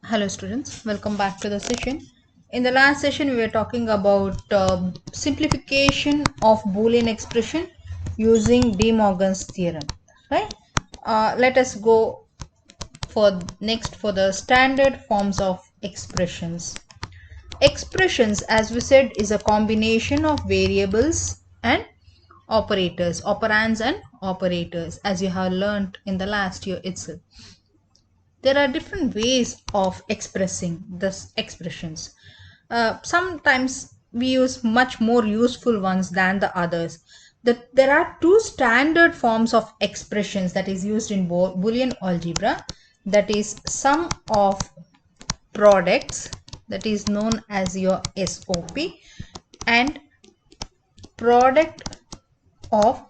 Hello students, welcome back to the session. In the last session we were talking about simplification of Boolean expression using De Morgan's theorem, right? Let us go for next for the standard forms of expressions. Expressions, as we said, is a combination of variables and operators, operands and operators, as you have learnt in the last year itself. There are different ways of expressing this expressions. Sometimes we use much more useful ones than the others. There are two standard forms of expressions that is used in Boolean algebra, that is sum of products, that is known as your SOP, and product of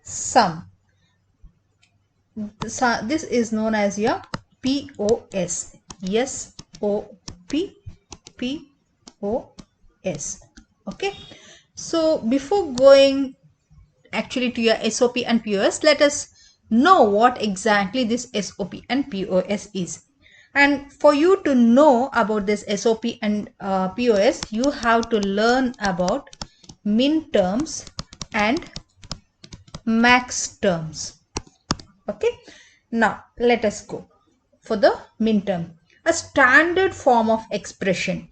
sum. This is known as your POS. POS. Okay. So before going actually to your SOP and POS, let us know what exactly this SOP and POS is. And for you to know about this SOP and POS, you have to learn about min terms and max terms. Okay, now let us go for the min term. A standard form of expression,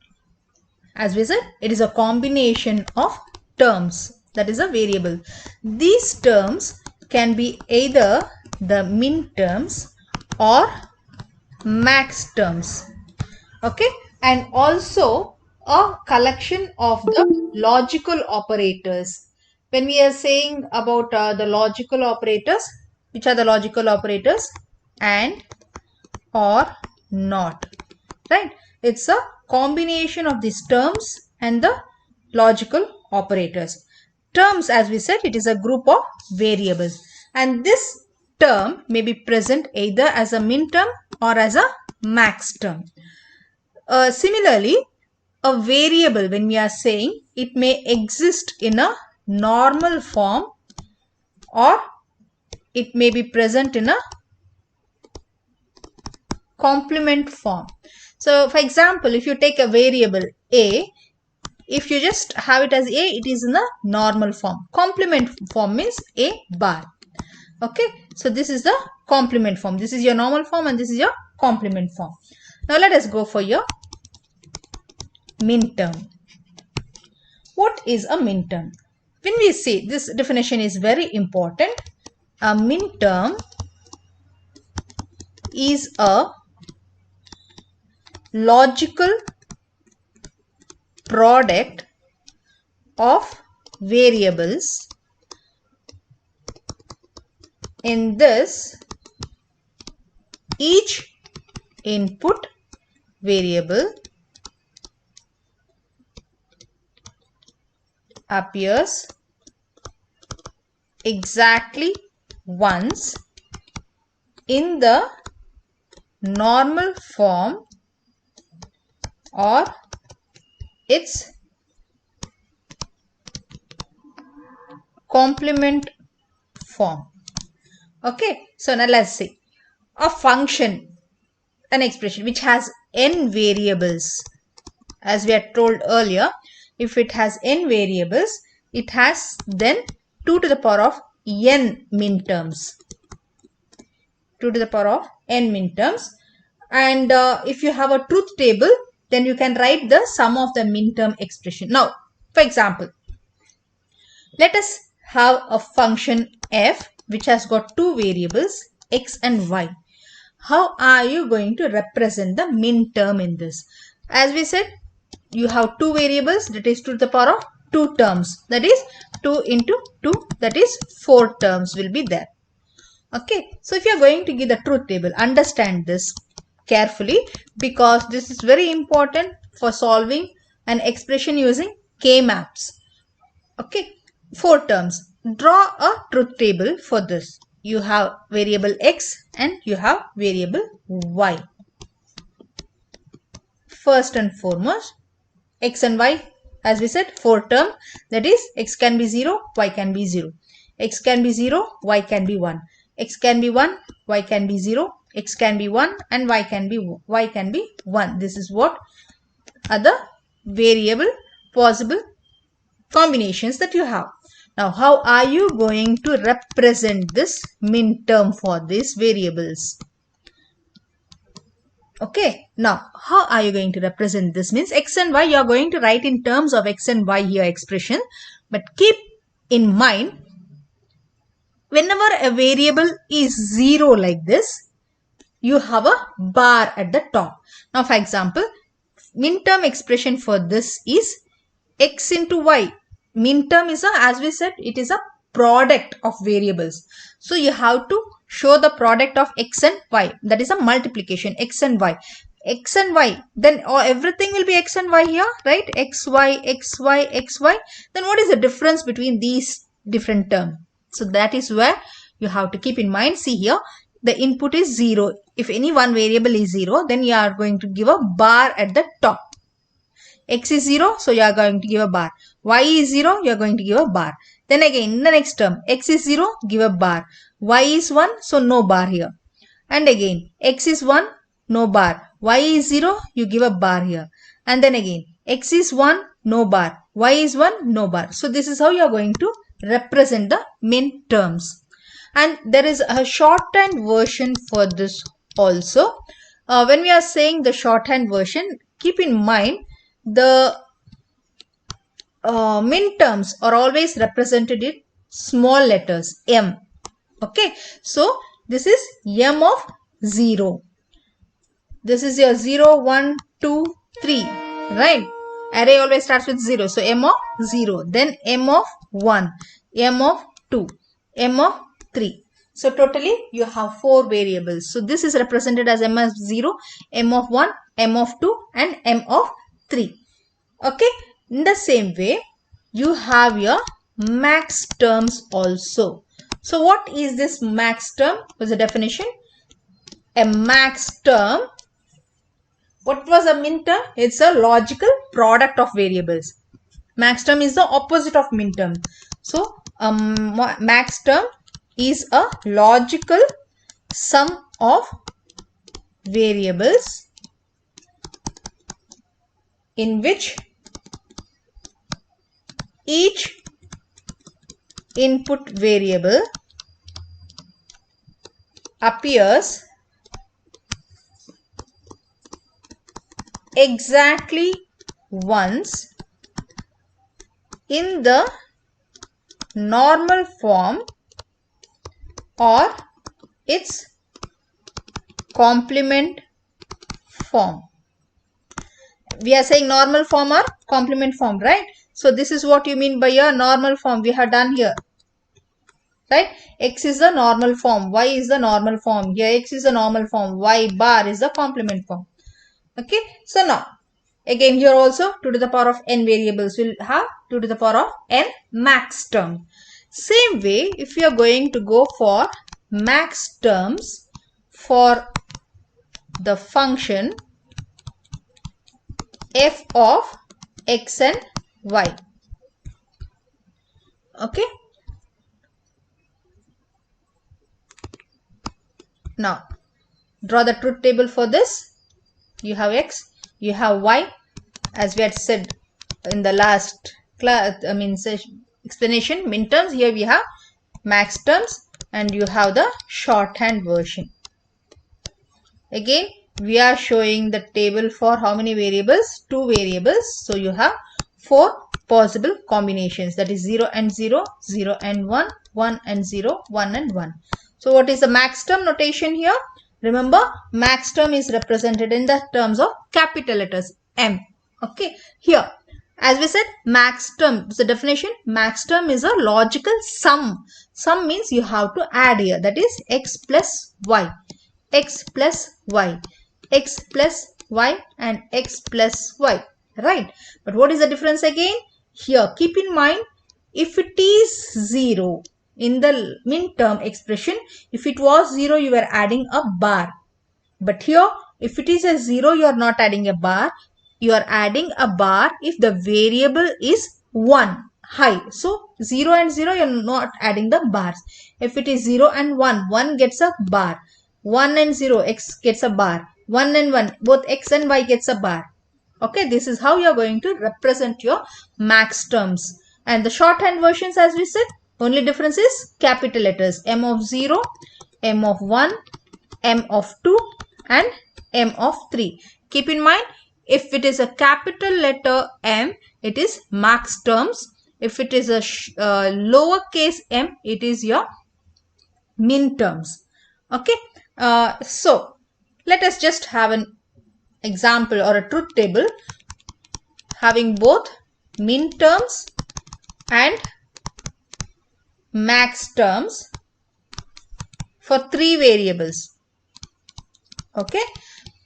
as we said, it is a combination of terms, that is a variable. These terms can be either the min terms or max terms. Okay, and also a collection of the logical operators. When we are saying about the logical operators, which are the logical operators? And, or, not, right? It's a combination of these terms and the logical operators. Terms, as we said, it is a group of variables, and this term may be present either as a min term or as a max term. Similarly, a variable, when we are saying, it may exist in a normal form or it may be present in a complement form. So for example, if you take a variable a, if you just have it as a, it is in a normal form. Complement form means a bar. Okay, so this is the complement form. This is your normal form and this is your complement form. Now let us go for your min term. What is a min term? When we say, this definition is very important. A min term is a logical product of variables. In this, each input variable appears exactly once in the normal form or its complement form. Okay, so now let's see a function, an expression which has n variables. As we had told earlier, if it has n variables, it has then 2 to the power of n min terms. 2 to the power of n min terms. And if you have a truth table, then you can write the sum of the min term expression. Now, for example, let us have a function f which has got two variables x and y. How are you going to represent the min term in this? As we said, you have two variables, that is 2 to the power of 2 terms, that is 2 into 2, that is 4 terms will be there. Okay, so if you are going to give the truth table, understand this carefully because this is very important for solving an expression using K-maps. Okay, 4 terms. Draw a truth table for this. You have variable x and you have variable y. First and foremost, x and y, as we said, 4 term, that is x can be 0, y can be 0. X can be 0, y can be 1. X can be 1, y can be 0, X can be 1 and y can be 1. This is what are the variable possible combinations that you have. Now, how are you going to represent this minterm for these variables? Okay, now how are you going to represent this? Means x and y you are going to write in terms of x and y here expression, but keep in mind whenever a variable is 0 like this, you have a bar at the top. Now, for example, minterm expression for this is x into y. Minterm is as we said, it is a product of variables. So you have to show the product of x and y. That is a multiplication, x and y. X and y, then everything will be x and y here, right? X, y, x, y, x, y. Then what is the difference between these different terms? So that is where you have to keep in mind. See here, the input is 0. If any one variable is 0, then you are going to give a bar at the top. X is 0, so you are going to give a bar. Y is 0, you are going to give a bar. Then again, in the next term, x is 0, give a bar. Y is 1, so no bar here. And again, x is 1, no bar. Y is 0, you give a bar here. And then again, x is 1, no bar. Y is 1, no bar. So this is how you are going to represent the min terms. And there is a shorthand version for this also. When we are saying the shorthand version, keep in mind the min terms are always represented in small letters m. Okay, so this is m of 0. This is your 0, 1, 2, 3, right? Array always starts with 0. So m of 0, then m of 1, m of 2, m of 3. So totally you have 4 variables. So this is represented as m of 0, m of 1, m of 2 and m of 3. Okay, in the same way you have your max terms also. So what is this max term? What's the definition? A max term. What was a min term? It's a logical product of variables. Max term is the opposite of min term. So max term is a logical sum of variables in which each input variable appears exactly once in the normal form or its complement form. We are saying normal form or complement form, right? So this is what you mean by a normal form we have done here, right? X is the normal form, y is the normal form. Here x is the normal form, y bar is the complement form. Okay, so now again here also 2 to the power of n variables will have 2 to the power of n max term. Same way, if you are going to go for max terms for the function f of x and y. Okay. Now draw the truth table for this. You have x, you have y, as we had said in the last class, explanation, min terms. Here we have max terms and you have the shorthand version. Again, we are showing the table for how many variables? 2 variables. So you have 4 possible combinations, that is 0 and 0, 0 and 1, 1 and 0, 1 and 1. So what is the max term notation here? Remember, max term is represented in the terms of capital letters M. Okay, here as we said, max term, the definition, max term is a logical sum. Sum means you have to add here, that is x plus y, x plus y, x plus y and x plus y, right? But what is the difference again? Here keep in mind, if it is 0 in the min term expression, if it was 0 you are adding a bar, but here if it is a 0 you are not adding a bar, you are adding a bar if the variable is 1 high. So 0 and 0 you are not adding the bars. If it is 0 and 1, 1 gets a bar. 1 and 0, x gets a bar. 1 and 1, both x and y gets a bar. Okay, this is how you are going to represent your max terms. And the shorthand versions, as we said, only difference is capital letters. M of 0, M of 1, M of 2 and M of 3. Keep in mind, if it is a capital letter M, it is max terms. If it is a lowercase m, it is your min terms. Okay, so let us just have an example or a truth table having both min terms and max terms for 3 variables. Okay,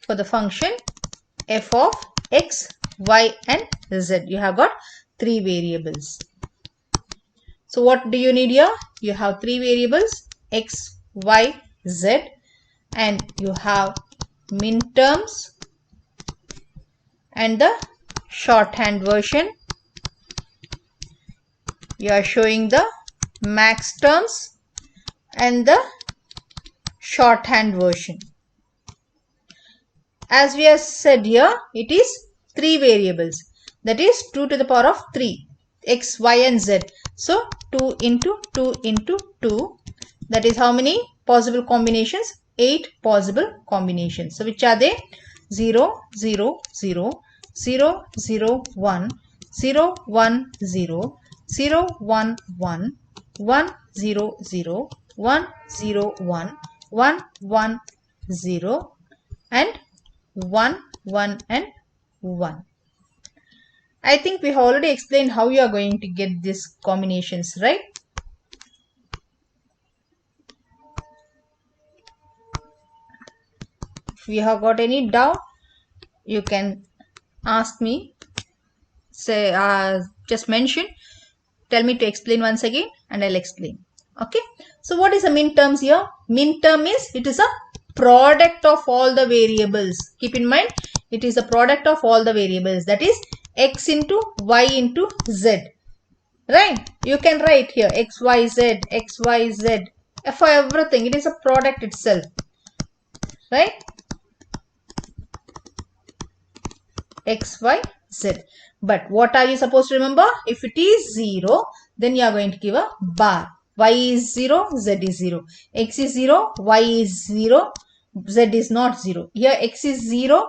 for the function f of x, y and z. You have got 3 variables. So what do you need here? You have 3 variables x, y, z, and you have min terms and the shorthand version. You are showing the max terms and the shorthand version. As we have said here, it is 3 variables, that is 2 to the power of 3, x, y and z. So 2 into 2 into 2, that is how many possible combinations? 8 possible combinations. So which are they? 0, 0, 0, 0, 0, 1, 0, 1, 0, 0, 1, 1, 1, 0, 0, 1, 0, 1, 1, 1, 0 and 1, 1 and 1. I think we have already explained how you are going to get these combinations, right? If you have got any doubt, you can ask me. Say, just mention, tell me to explain once again and I'll explain. Okay, so what is a min terms here? Min term is, it is a product of all the variables. Keep in mind, it is a product of all the variables, that is x into y into z, right? You can write here x, y, z, x, y, z, for everything. It is a product itself, right? X, y, z. But what are you supposed to remember? If it is 0, then you are going to give a bar. Y is 0, z is 0. X is 0, y is 0, z is not 0. Here x is 0,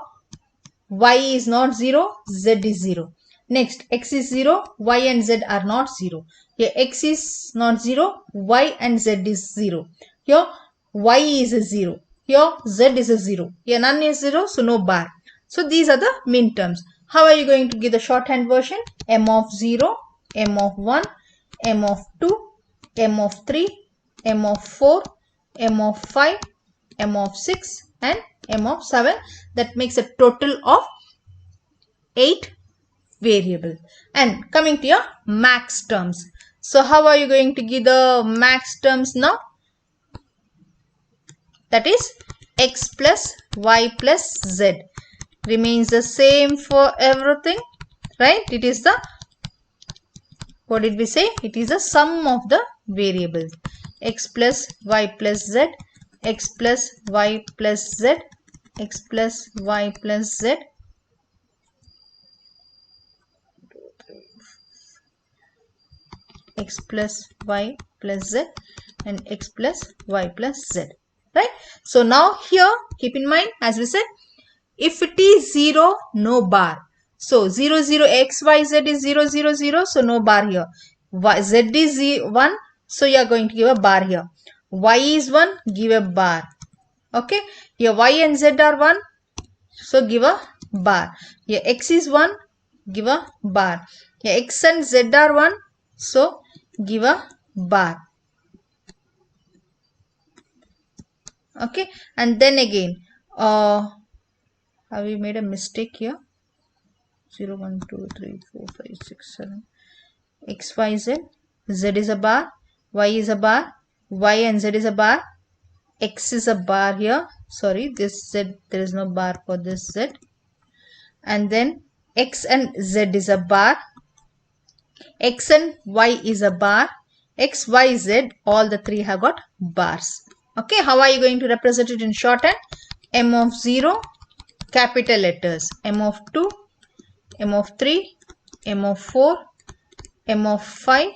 y is not 0, z is 0. Next, x is 0, y and z are not 0. Here x is not 0, y and z is 0. Here y is a 0. Here z is a 0. Here none is 0, so no bar. So these are the min terms. How are you going to give the shorthand version? M of 0, M of 1, M of 2, M of 3, M of 4, M of 5, M of 6 and M of 7. That makes a total of 8 variables. And coming to your max terms. So how are you going to give the max terms now? That is x plus y plus z. Remains the same for everything, right? It is the, what did we say? It is the sum of the variables. X plus y plus z, x plus y plus z, x plus y plus z, x plus y plus z and x plus y plus z, right? So now here, keep in mind, as we said, if it is 0, no bar. So 0, 0, x, y, z is 0, 0, 0. So no bar here. Y, z is 1. So you are going to give a bar here. Y is 1. Give a bar. Okay. Here y and z are 1. So give a bar. Here x is 1. Give a bar. Here x and z are 1. So give a bar. Okay. And then again, have we made a mistake here? 0, 1, 2, 3, 4, 5, 6, 7. X, y, z. Z is a bar. Y is a bar. Y and z is a bar. X is a bar here. Sorry, this z, there is no bar for this z. And then x and z is a bar. X and y is a bar. X, y, z, all the three have got bars. Okay, how are you going to represent it in shorthand? M of 0, capital letters. M of 2, M of 3, M of 4, M of 5,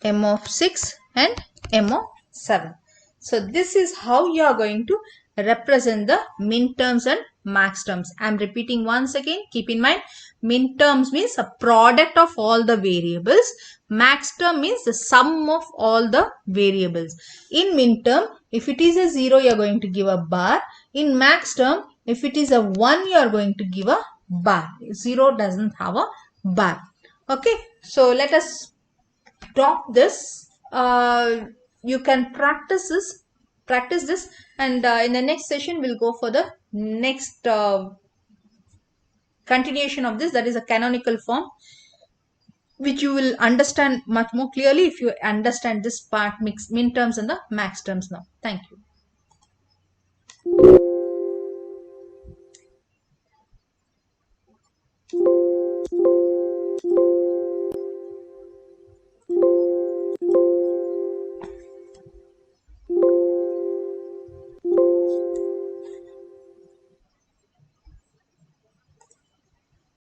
M of 6 and M of 7. So this is how you are going to represent the min terms and max terms. I am repeating once again. Keep in mind, min terms means a product of all the variables. Max term means the sum of all the variables. In min term, if it is a 0, you are going to give a bar. In max term, if it is a 1, you are going to give a bar. 0 doesn't have a bar. Okay, so let us drop this. You can practice this, and in the next session we'll go for the next continuation of this, that is a canonical form, which you will understand much more clearly if you understand this part, min terms and the max terms now. Thank you.